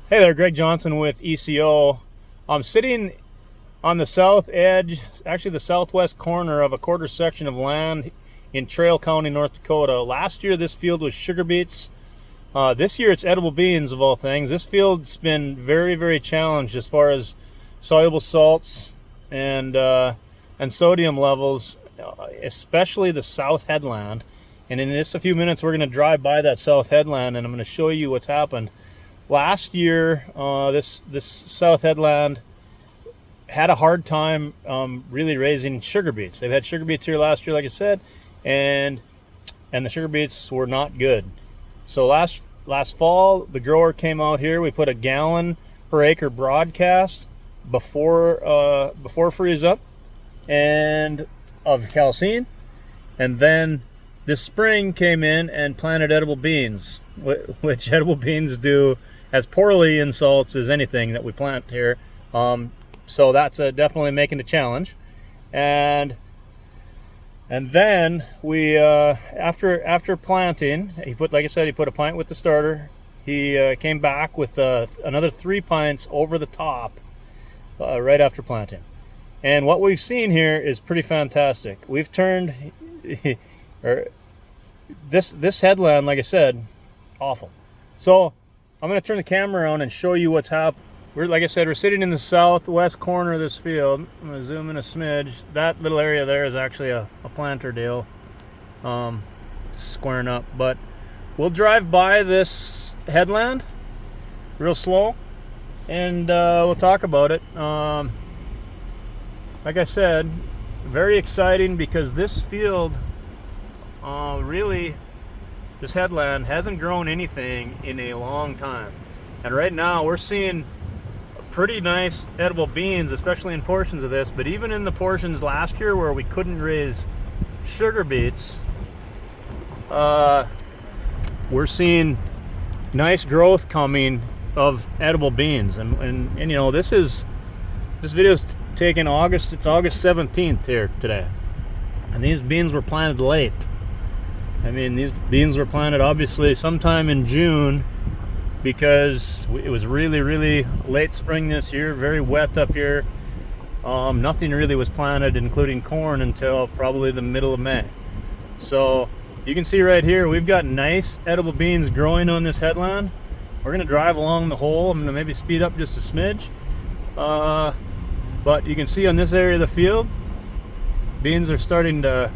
Hey there, Greg Johnson with ECO. I'm sitting on the south edge, actually the southwest corner of a quarter section of land in Traill County, North Dakota. Last year this field was sugar beets. This year it's edible beans of all things. This field's been very challenged as far as soluble salts and sodium levels, especially the south headland. And in just a few minutes we're going to drive by that south headland and I'm going to show you what's happened. Last year, this south headland had a hard time really raising sugar beets. They've had sugar beets here last year, like I said, and the sugar beets were not good. So last fall, the grower came out here. We put a gallon per acre broadcast before freeze up and of calcine, and then this spring came in and planted edible beans, which edible beans do as poorly in salts as anything that we plant here. So that's definitely making a challenge. And then we after planting, he put, like I said, he put a pint with the starter. He came back with another 3 pints over the top right after planting. And what we've seen here is pretty fantastic. We've turned this headland, like I said, awful. So I'm going to turn the camera around and show you what's happened. Like I said, we're sitting in the southwest corner of this field. I'm going to zoom in a smidge. That little area there is actually a planter deal, squaring up. But we'll drive by this headland real slow, and we'll talk about it. Like I said, very exciting because this field really, this headland hasn't grown anything in a long time, and right now we're seeing pretty nice edible beans, especially in portions of this. But even in the portions last year where we couldn't raise sugar beets, we're seeing nice growth coming of edible beans. And you know, this video's taken August. It's August 17th here today, and these beans were planted late. I mean, these beans were planted obviously sometime in June because it was really late spring this year, very wet up here. Nothing really was planted, including corn, until probably the middle of May. So you can see right here, we've got nice edible beans growing on this headland. We're going to drive along the hole. I'm going to maybe speed up just a smidge. But you can see on this area of the field, beans are starting to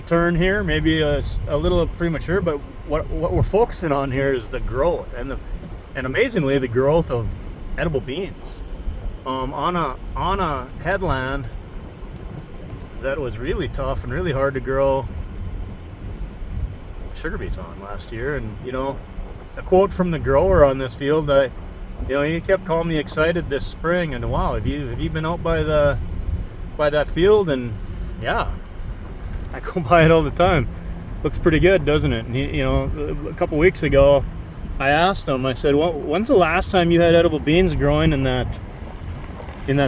turn here, maybe a little premature, but what we're focusing on here is the growth and amazingly the growth of edible beans on a headland that was really tough and really hard to grow sugar beets on last year. And you know, a quote from the grower on this field, you know, he kept calling me excited this spring, and wow, have you been out by that field? And yeah, I go by it all the time. Looks pretty good, doesn't it? And you know, a couple weeks ago, I asked him. I said, "Well, when's the last time you had edible beans growing in that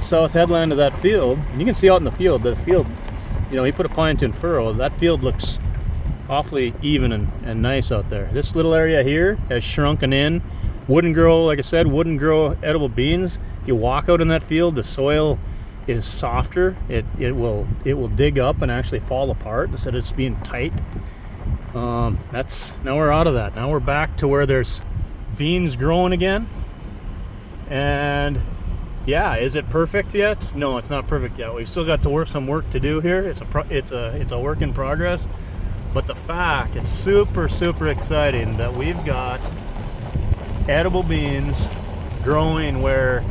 south headland of that field?" And you can see out in the field. You know, he put a pint in furrow. That field looks awfully even and nice out there. This little area here has shrunken in. Wouldn't grow, like I said, wouldn't grow edible beans. You walk out in that field, the soil is softer. It will dig up and actually fall apart instead of just being tight. Now we're out of that. Now we're back to where there's beans growing again. And yeah, is it perfect yet? No, it's not perfect yet. We've still got some work to do here. It's a work in progress. But the fact, it's super exciting that we've got edible beans growing where,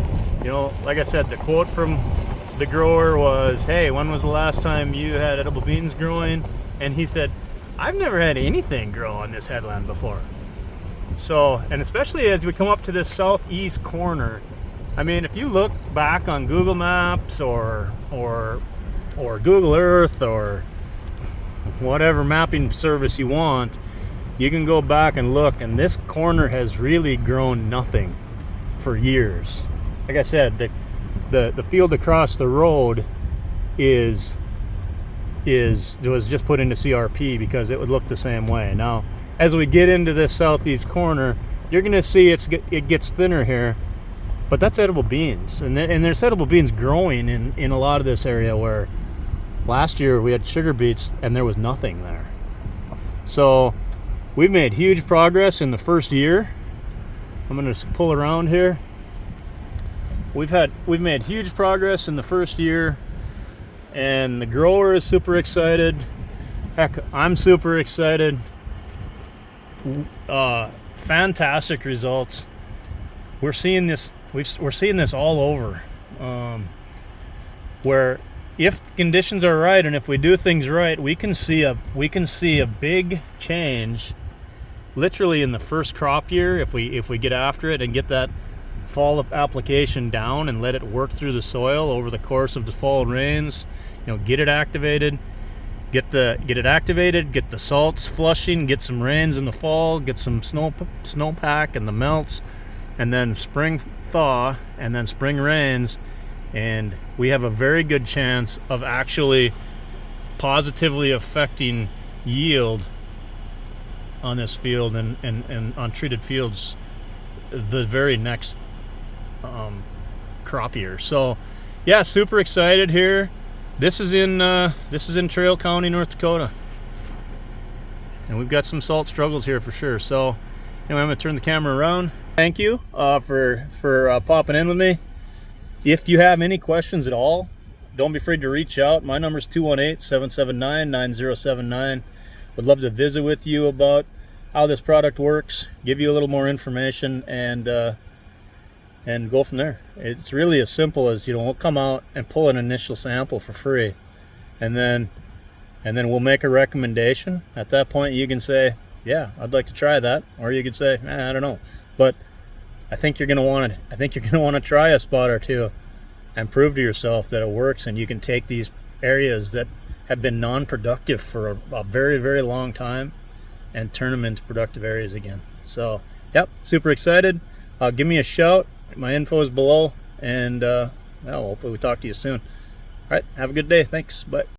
you know, like I said, the quote from the grower was, "Hey, when was the last time you had edible beans growing?" And he said, "I've never had anything grow on this headland before." So, and especially as we come up to this southeast corner, I mean, if you look back on Google Maps or Google Earth or whatever mapping service you want, you can go back and look, and this corner has really grown nothing for years. Like I said, the field across the road was just put into CRP because it would look the same way. Now, as we get into this southeast corner, you're going to see it gets thinner here, But that's edible beans, and there's edible beans growing in a lot of this area, where last year we had sugar beets and there was nothing there. So we've made huge progress in the first year. I'm gonna pull around here. We've made huge progress in the first year, and the grower is super excited. Heck, I'm super excited. Fantastic results. We're seeing this all over, where if conditions are right and if we do things right, we can see a big change literally in the first crop year if we get after it and get that fall application down and let it work through the soil over the course of the fall rains. Get it activated, get the salts flushing, get some rains in the fall, get some snowpack and the melts, and then spring thaw and then spring rains, and we have a very good chance of actually positively affecting yield on this field and on treated fields the very next crop year. So yeah, super excited here. This is in Traill County, North Dakota, and we've got some salt struggles here for sure. So anyway, I'm gonna turn the camera around. Thank you for popping in with me. If you have any questions at all, don't be afraid to reach out. My number is 218-779-9079. Would love to visit with you about how this product works, give you a little more information, and go from there. It's really as simple as, we'll come out and pull an initial sample for free, and then we'll make a recommendation. At that point, you can say, yeah, I'd like to try that, or you could say, I don't know, but I think you're gonna want to try a spot or two and prove to yourself that it works, and you can take these areas that have been non-productive for a very, very long time and turn them into productive areas again. So yep, super excited. Give me a shout. My info is below, and hopefully we talk to you soon. All right, have a good day. Thanks. Bye.